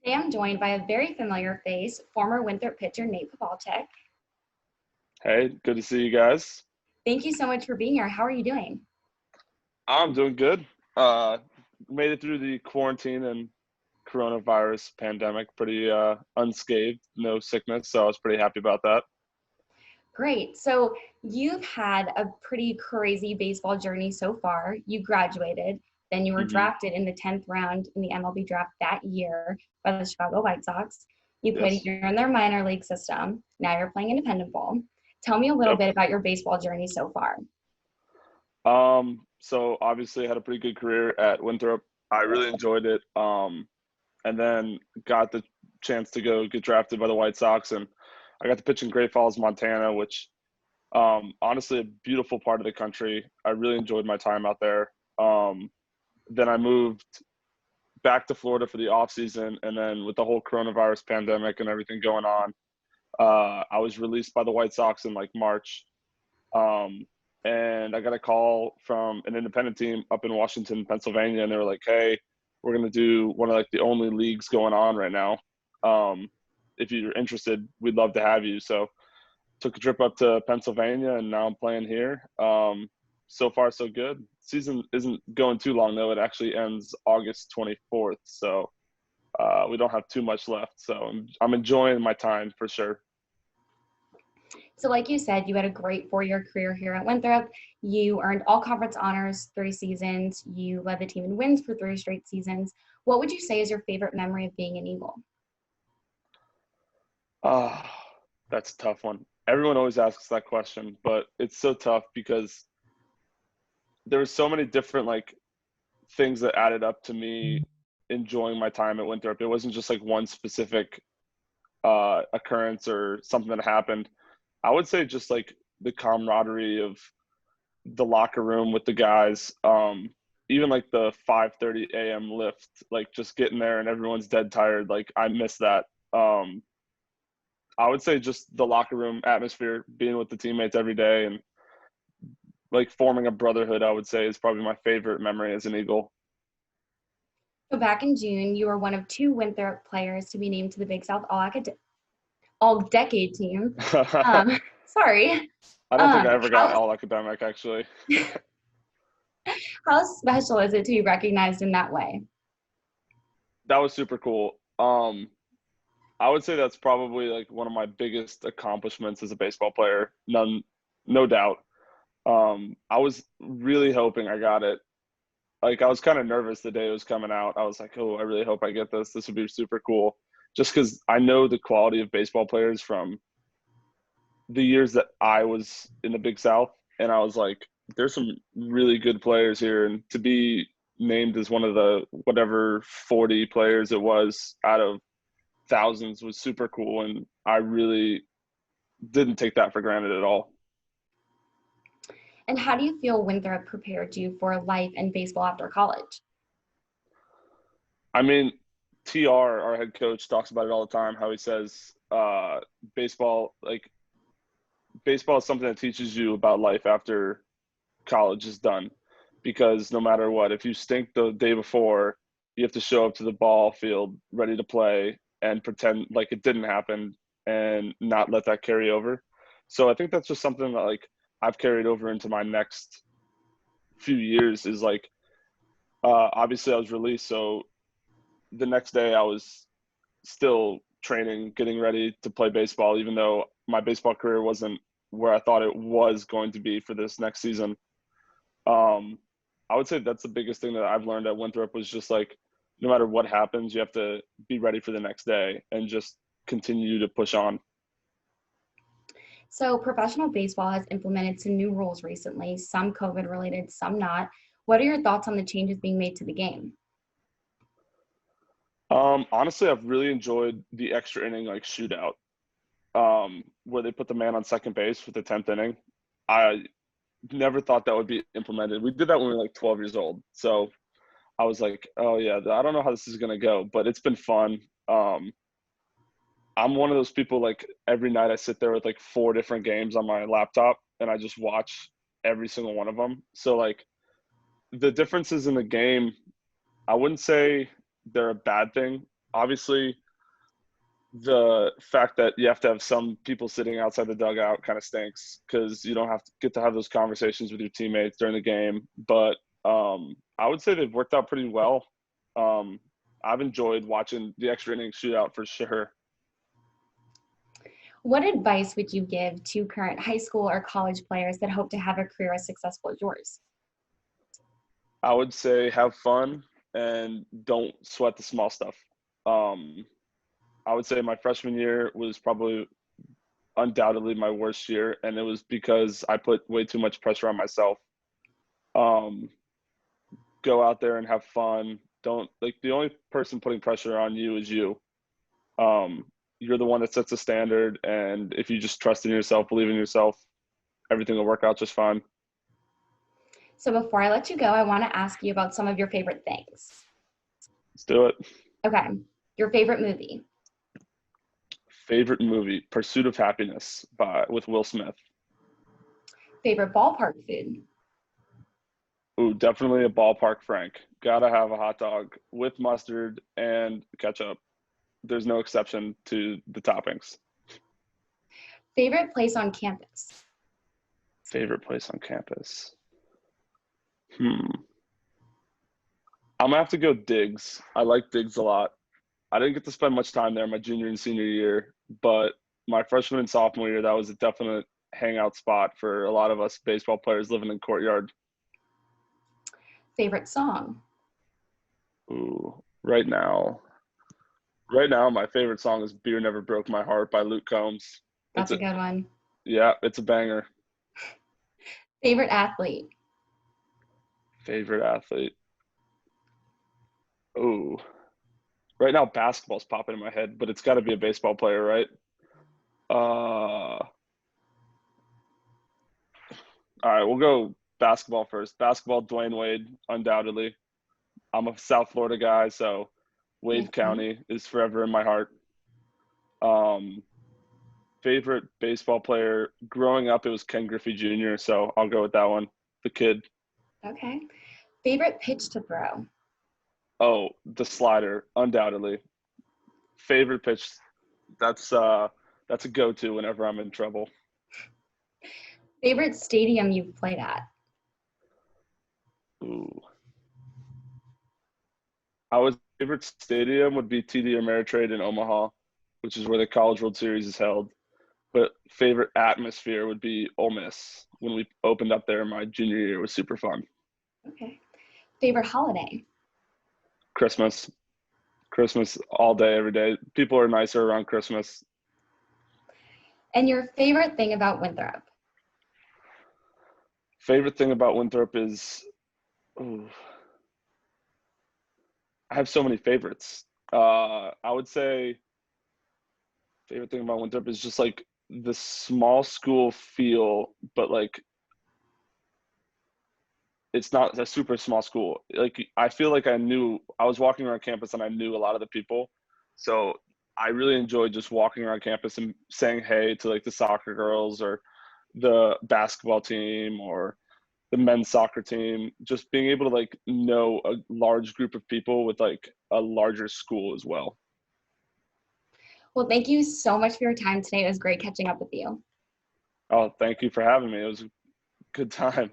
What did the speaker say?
Today I'm joined by a very familiar face, former Winthrop pitcher Nate Pawelczyk. Hey, good to see you guys. Thank you so much for being here. How are you doing? I'm doing good. Uh, Made it through the quarantine and coronavirus pandemic pretty unscathed, no sickness, so I was pretty happy about that. Great. So you've had a pretty crazy baseball journey so far. You graduated, then you were hmm drafted in the 10th round in the MLB draft that year by the Chicago White Sox. You played a Yes. year in their minor league system. Now you're playing independent ball. Tell me a little Yep. bit about your baseball journey so far. So obviously I had a pretty good career at Winthrop. I really enjoyed it. And then got the chance to go get drafted by the White Sox, and I got to pitch in Great Falls, Montana, which honestly a beautiful part of the country. I really enjoyed my time out there. Then I moved back to Florida for the off season, and then with the whole coronavirus pandemic and everything going on, I was released by the White Sox in like March, and I got a call from an independent team up in Washington, Pennsylvania, and they were like, "Hey, we're gonna do one of like the only leagues going on right now. If you're interested, we'd love to have you." So took a trip up to Pennsylvania, and now I'm playing here. So far, so good. Season isn't going too long though. It actually ends August 24th, so we don't have too much left. So I'm enjoying my time for sure. So like you said, you had a great 4-year career here at Winthrop. You earned all conference honors 3 seasons. You led the team in wins for 3 straight seasons. What would you say is your favorite memory of being an Eagle? Ah, that's a tough one. Everyone always asks that question, but it's so tough because there were so many different like things that added up to me enjoying my time at Winthrop. It wasn't just like one specific occurrence or something that happened. I would say just like the camaraderie of the locker room with the guys. Even like the 5:30 a.m. lift, like just getting there and everyone's dead tired. Like I miss that. I would say just the locker room atmosphere, being with the teammates every day, and like forming a brotherhood. I would say is probably my favorite memory as an Eagle. So back in June, you were one of 2 Winthrop players to be named to the Big South All-Decade team. I Um, sorry. don't think I ever got How all academic actually. how special is it to be recognized in that way? That was super cool. I would say that's probably like one of my biggest accomplishments as a baseball player. No doubt. I was really hoping I got it. Like I was kind of nervous the day it was coming out. I was like, "Oh, I really hope I get this. This would be super cool." Just because I know the quality of baseball players from the years that I was in the Big South, and I was like, "There's some really good players here," and to be named as one of the whatever 40 players it was out of thousands was super cool, and I really didn't take that for granted at all. And how do you feel Winthrop prepared you for life and baseball after college? I mean, TR, our head coach, talks about it all the time. How he says, baseball, like baseball is something that teaches you about life after college is done, because no matter what, if you stink the day before, you have to show up to the ball field ready to play and pretend like it didn't happen and not let that carry over. So I think that's just something that like I've carried over into my next few years is like obviously I was released, so the next day I was still training, getting ready to play baseball, even though my baseball career wasn't where I thought it was going to be for this next season. Um, I would say that's the biggest thing that I've learned at Winthrop was just like, no matter what happens, you have to be ready for the next day and just continue to push on. So professional baseball has implemented some new rules recently, some COVID related, some not. What are your thoughts on the changes being made to the game? Honestly, I've really enjoyed the extra inning like shootout, where they put the man on second base for the 10th inning. I never thought that would be implemented. We did that when we were like 12 years old. So I was like, oh yeah, I don't know how this is gonna go, but it's been fun. Um, I'm one of those people like every night I sit there with like 4 different games on my laptop and I just watch every single one of them. So like the differences in the game, I wouldn't say they're a bad thing. obviously the fact that you have to have some people sitting outside the dugout kind of stinks because you don't get to have those conversations with your teammates during the game. But I would say they've worked out pretty well. I've enjoyed watching the extra innings shootout for sure. What advice would you give to current high school or college players that hope to have a career as successful as yours? I would say have fun and don't sweat the small stuff. I would say my freshman year was probably undoubtedly my worst year, and it was because I put way too much pressure on myself. Go out there and have fun. Don't the only person putting pressure on you is you. You're the one that sets the standard, and if you just trust in yourself, believe in yourself, everything will work out just fine. So before I let you go, I want to ask you about some of your favorite things. Let's do it. Okay. Your favorite movie? Favorite movie, Pursuit of Happiness with Will Smith. Favorite ballpark food? Ooh, definitely a ballpark Frank. Gotta have a hot dog with mustard and ketchup. There's no exception to the toppings. Favorite place on campus? Favorite place on campus? I'm gonna have to go Diggs. I like Diggs a lot. I didn't get to spend much time there my junior and senior year, but my freshman and sophomore year, that was a definite hangout spot for a lot of us baseball players living in Courtyard. Favorite song? Ooh, right now, my favorite song is "Beer Never Broke My Heart" by Luke Combs. That's a good one. Yeah, it's a banger. Favorite athlete? Favorite athlete? Ooh, right now basketball's popping in my head, but it's got to be a baseball player, right? All right, we'll go basketball first. Basketball, Dwayne Wade, undoubtedly. I'm a South Florida guy, so Wade County is forever in my heart. Favorite baseball player growing up, it was Ken Griffey Jr., so I'll go with that one. The kid. Okay. Favorite pitch to throw? Oh, the slider, undoubtedly. Favorite pitch, that's a go-to whenever I'm in trouble. Favorite stadium you've played at? Ooh. Favorite stadium would be TD Ameritrade in Omaha, which is where the College World Series is held. But favorite atmosphere would be Ole Miss. When we opened up there my junior year, it was super fun. Okay. Favorite holiday? Christmas. Christmas all day, every day. People are nicer around Christmas. And your favorite thing about Winthrop? Favorite thing about Winthrop is, I have so many favorites. I would say favorite thing about Winthrop is just like the small school feel, but like it's not a super small school. Like I feel like I was walking around campus and I knew a lot of the people. So I really enjoyed just walking around campus and saying hey to like the soccer girls or the basketball team or the men's soccer team, just being able to like know a large group of people with like a larger school as well. Well, thank you so much for your time today. It was great catching up with you. Oh, thank you for having me. It was a good time.